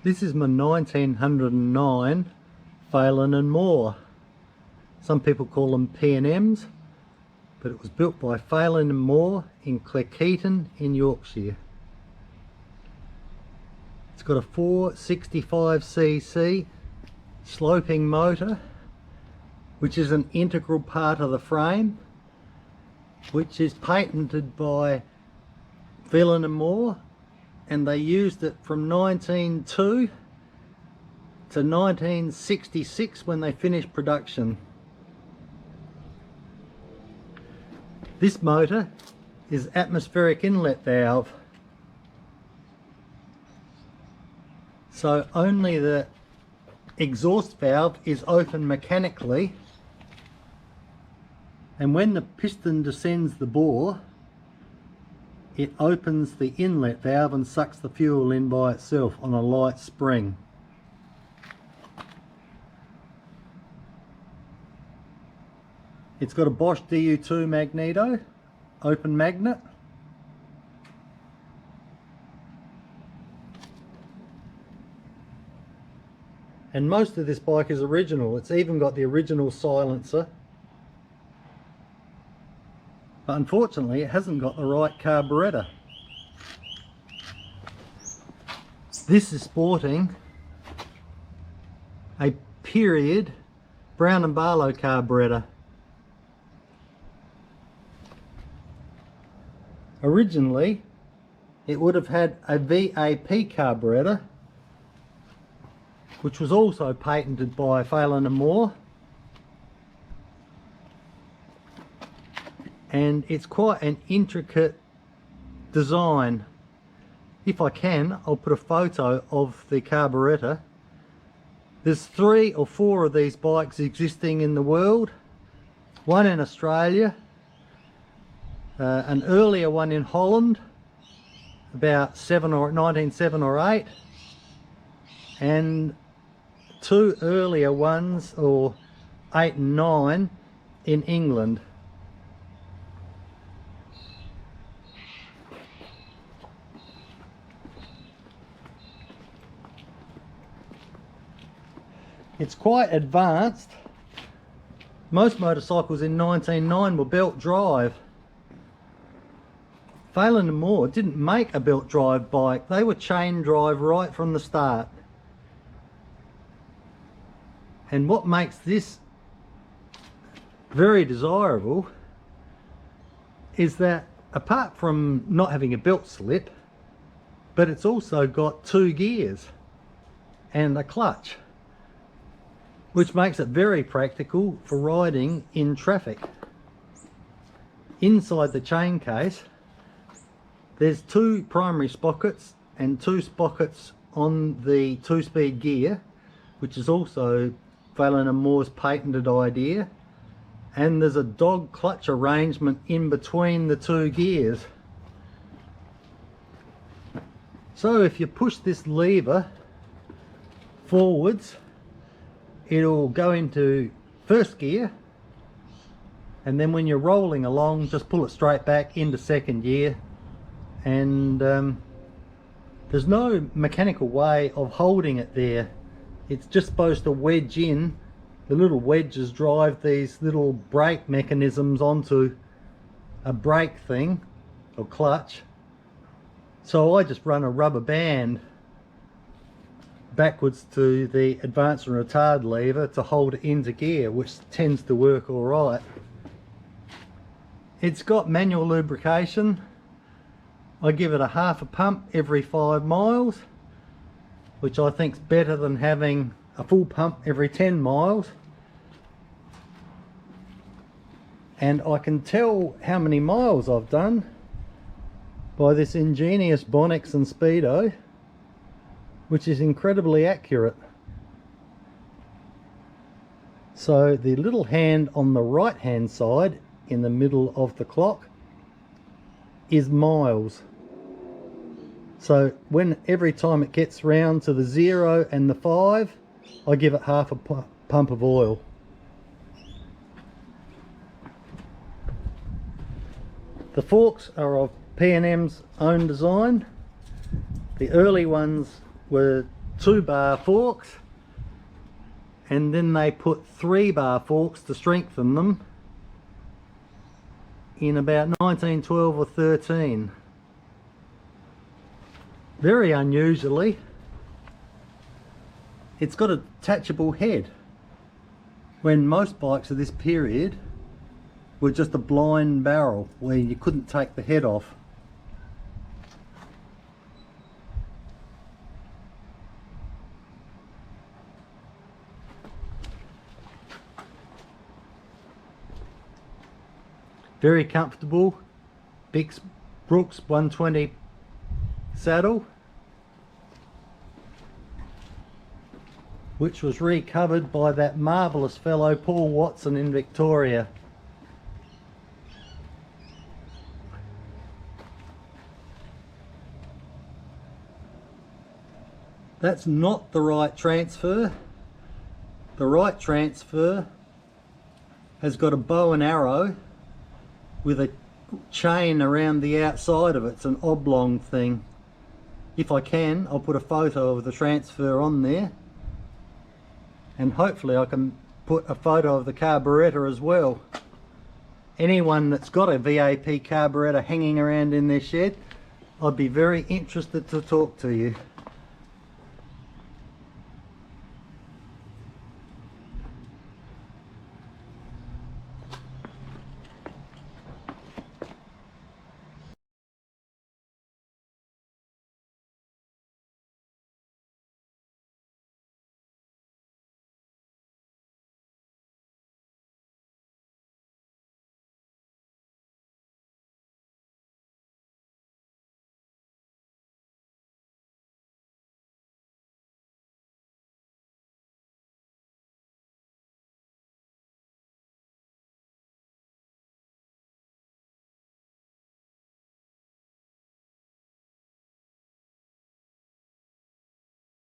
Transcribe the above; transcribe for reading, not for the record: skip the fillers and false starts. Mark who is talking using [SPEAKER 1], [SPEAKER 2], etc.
[SPEAKER 1] This is my 1909 Phelon Moore. Some people call them P&Ms, but it was built by Phelon Moore in Cleckheaton in Yorkshire. It's got a 465cc sloping motor, which is an integral part of the frame, which is patented by Phelon Moore, and they used it from 1902 to 1966 when they finished production. This motor is atmospheric inlet valve, so only the exhaust valve is open mechanically, and when the piston descends the bore, it opens the inlet valve and sucks the fuel in by itself on a light spring. It's got a Bosch DU2 magneto, open magnet. And most of this bike is original. It's even got the original silencer. But unfortunately it hasn't got the right carburetor. This is sporting a period Brown & Barlow carburetor. Originally it would have had a VAP carburetor, which was also patented by Phelon Moore. And it's quite an intricate design. If I can, I'll put a photo of the carburetor. There's 3 or 4 of these bikes existing in the world. One in Australia, an earlier one in Holland, about 1907 or 8, and 2 earlier ones, or 8 and 9, in England. It's quite advanced. Most motorcycles in 1909 were belt drive. Phelon Moore didn't make a belt drive bike, they were chain drive right from the start. And what makes this very desirable is that apart from not having a belt slip, but it's also got 2 gears and a clutch, which makes it very practical for riding in traffic. Inside the chain case there's 2 primary sprockets and 2 sprockets on the 2-speed gear, which is also Phelon Moore's patented idea, and there's a dog clutch arrangement in between the 2 gears. So if you push this lever forwards, it'll go into 1st gear, and then when you're rolling along, just pull it straight back into 2nd gear. And there's no mechanical way of holding it there. It's just supposed to wedge in. The little wedges drive these little brake mechanisms onto a brake thing or clutch. So I just run a rubber band backwards to the advance and retard lever to hold it into gear, which tends to work all right. It's got manual lubrication. I give it a half a pump every 5 miles, which I think's better than having a full pump every 10 miles. And I can tell how many miles I've done by this ingenious Bonnex and Speedo, which is incredibly accurate. So the little hand on the right hand side in the middle of the clock is miles. So every time it gets round to the 0 and the 5, I give it half a pump of oil. The forks are of P&M's own design. The early ones were 2-bar forks, and then they put 3-bar forks to strengthen them in about 1912 or 13. Very unusually, it's got a detachable head, when most bikes of this period were just a blind barrel where you couldn't take the head off. Very comfortable Brooks 120 saddle, which was recovered by that marvellous fellow Paul Watson in Victoria. That's not the right transfer. The right transfer has got a bow and arrow with a chain around the outside of it. It's an oblong thing. If I can, I'll put a photo of the transfer on there, and hopefully I can put a photo of the carburettor as well. Anyone that's got a VAP carburettor hanging around in their shed, I'd be very interested to talk to you.